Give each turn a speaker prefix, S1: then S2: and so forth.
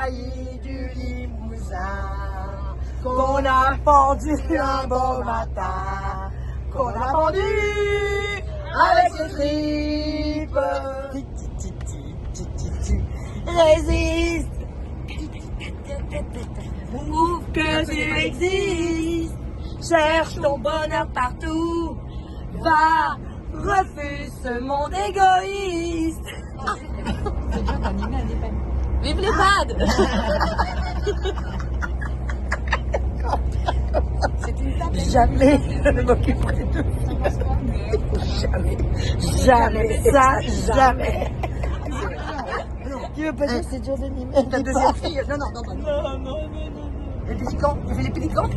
S1: jaillit du Limousin, qu'on a pendu un beau matin, qu'on a pendu avec ses tripes. Résiste, prouve que tu existes, cherche ton bonheur partout, va, refuse ce monde égoïste.
S2: C'est bien d'animer un EHPAD.
S3: Vive l'EHPAD.
S2: C'est une table.
S1: Jamais je ne m'occuperai de ça. Jamais ça, jamais. Tu veux pas dire que c'est dur d'animer? Ta deuxième fille? Non.
S3: Non.
S1: Les pélicans? Tu fais les pélicans?